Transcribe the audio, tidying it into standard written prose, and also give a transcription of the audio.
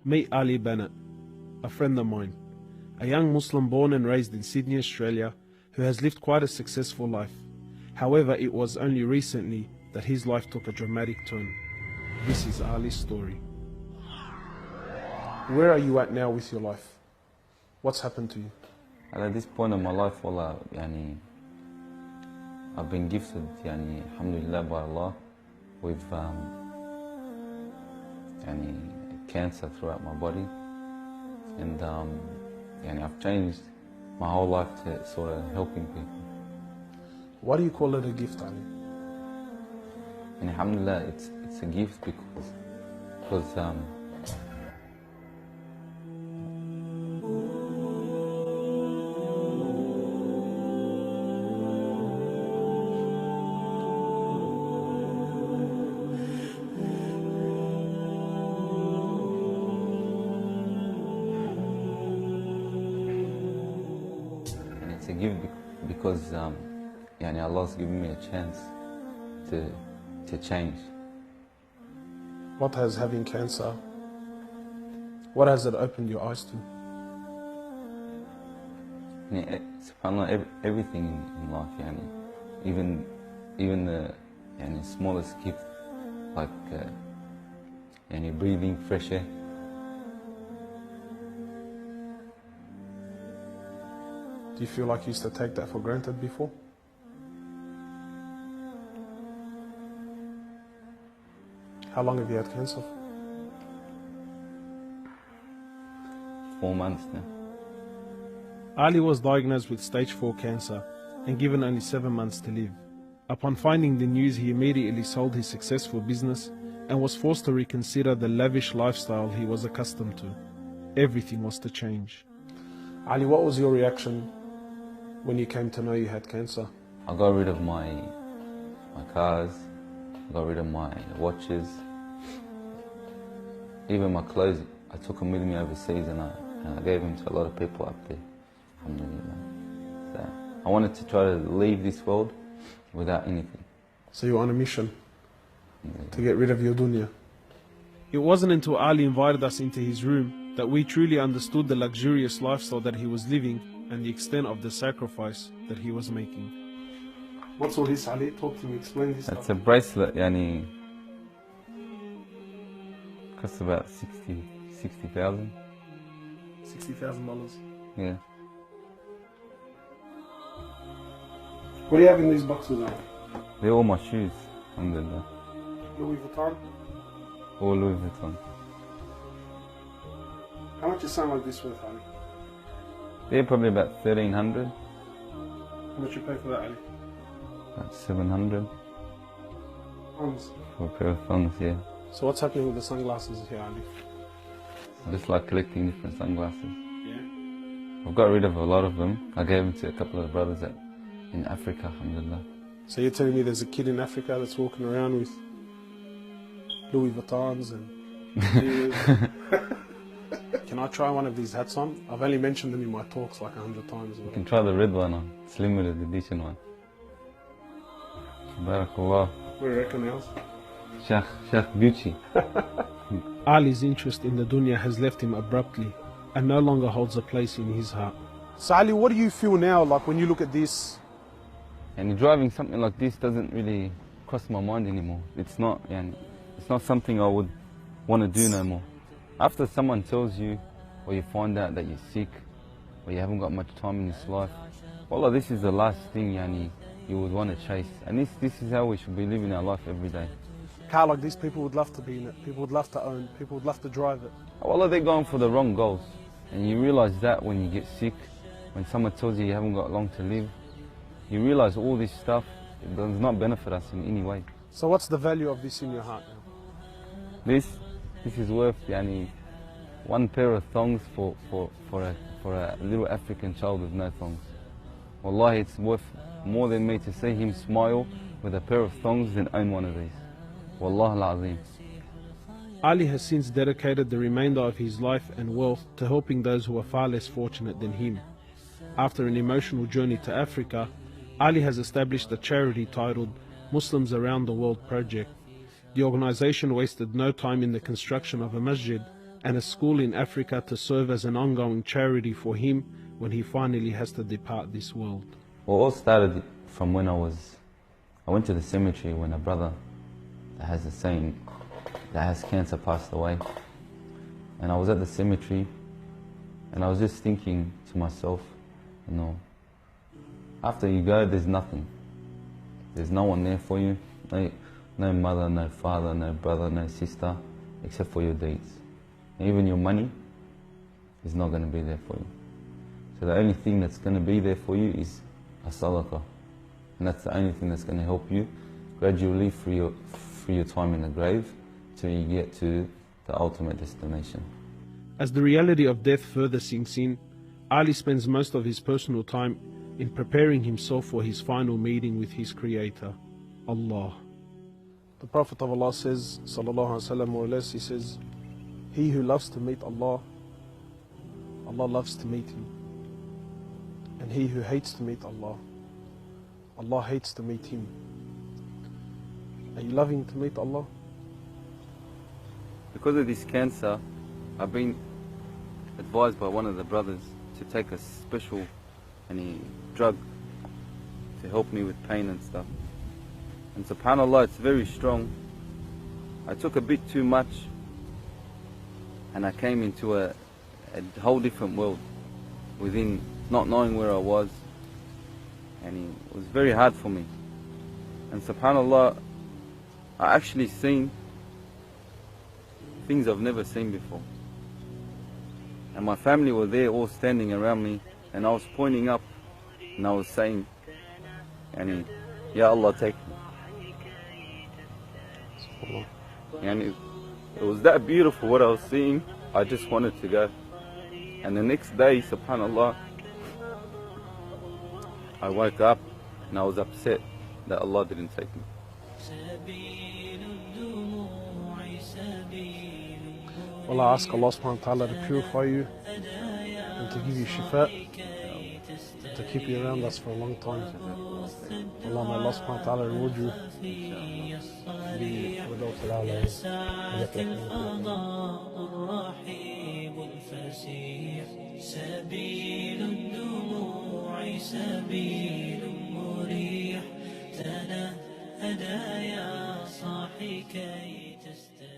Meet Ali Banat, a friend of mine, a young Muslim born and raised in Sydney, Australia, who has lived quite a successful life. However, it was only recently that his life took a dramatic turn. This is Ali's story. Where are you at now with your life? What's happened to you? At this point in my life, wallah, I've been gifted, alhamdulillah, by Allah, with cancer throughout my body, and I've changed my whole life to sort of helping people. Why do you call it a gift, Ali? And alhamdulillah, it's a gift because it's a gift because Allah's given me a chance to change. What has having cancer, what has it opened your eyes to? SubhanAllah, everything in life, even the smallest gift, like breathing fresh air. Do you feel like you used to take that for granted before? How long have you had cancer? 4 months now. Ali was diagnosed with stage 4 cancer and given only 7 months to live. Upon finding the news, he immediately sold his successful business and was forced to reconsider the lavish lifestyle he was accustomed to. Everything was to change. Ali, what was your reaction when you came to know you had cancer? I got rid of my cars, I got rid of my watches, even my clothes. I took them with me overseas and I gave them to a lot of people up there. Alhamdulillah. So I wanted to try to leave this world without anything. So you were on a mission to get rid of your dunya. It wasn't until Ali invited us into his room that we truly understood the luxurious lifestyle that he was living and the extent of the sacrifice that he was making. What's all this, Ali? Talk to me, explain this. It's a bracelet, costs about $60,000. $60,000. Yeah. What do you have in these boxes now? They're all my shoes, alhamdulillah. Louis Vuitton? All Louis Vuitton. How much is something like this worth, Ali? They're probably about 1,300. How much you pay for that, Ali? About 700. Pounds. For a pair of thongs, yeah. So what's happening with the sunglasses here, Ali? I just like collecting different sunglasses. Yeah? I've got rid of a lot of them. I gave them to a couple of brothers in Africa, alhamdulillah. So you're telling me there's a kid in Africa that's walking around with Louis Vuittons and... Can I try one of these hats on? I've only mentioned them in my talks like 100 times. You can try the red one on. It's limited edition one. Barakallah. What do you reckon else? Sheikh Gucci. Ali's interest in the dunya has left him abruptly and no longer holds a place in his heart. So Ali, what do you feel now, like when you look at this? And driving something like this doesn't really cross my mind anymore. It's not something I would want to do no more. After someone tells you, or you find out that you're sick, or you haven't got much time in this life, wallah, this is the last thing you would want to chase. And this is how we should be living our life every day. Car like this, people would love to be in it, people would love to own, people would love to drive it. Wallah, they're going for the wrong goals. And you realize that when you get sick, when someone tells you you haven't got long to live, you realize all this stuff, it does not benefit us in any way. So what's the value of this in your heart now? This is worth one pair of thongs for a little African child with no thongs. Wallahi, it's worth more than me to see him smile with a pair of thongs than own one of these. Wallah al-Azim. Ali has since dedicated the remainder of his life and wealth to helping those who are far less fortunate than him. After an emotional journey to Africa, Ali has established a charity titled Muslims Around the World Project. The organization wasted no time in the construction of a masjid and a school in Africa to serve as an ongoing charity for him when he finally has to depart this world. Well, it all started from when I went to the cemetery when a brother that has the same, that has cancer, passed away. And I was at the cemetery and I was just thinking to myself, you know, after you go, there's nothing. There's no one there for you. No mother, no father, no brother, no sister, except for your deeds. And even your money is not going to be there for you. So the only thing that's going to be there for you is a sadaqah. And that's the only thing that's going to help you gradually through your time in the grave till you get to the ultimate destination. As the reality of death further sinks in, Ali spends most of his personal time in preparing himself for his final meeting with his Creator, Allah. The Prophet of Allah says, sallallahu alaihi wasallam, more or less, he says, he who loves to meet Allah, Allah loves to meet him. And he who hates to meet Allah, Allah hates to meet him. Are you loving to meet Allah? Because of this cancer, I've been advised by one of the brothers to take a special drug to help me with pain and stuff. And subhanAllah, it's very strong. I took a bit too much and I came into a whole different world within not knowing where I was, and it was very hard for me. And subhanAllah, I actually seen things I've never seen before. And my family were there all standing around me, and I was pointing up and I was saying, Ya Allah, take me. And it was that beautiful what I was seeing, I just wanted to go. And the next day, subhanAllah, I woke up and I was upset that Allah didn't take me. Well, I ask Allah subhanahu wa ta'ala to purify you and to give you shifa, to keep you around us for a long time. Allah, may Allah subhanahu wa ta'ala reward you. سبيل الدموع سبيل مريح تنهدى يا صاحي كي تستريح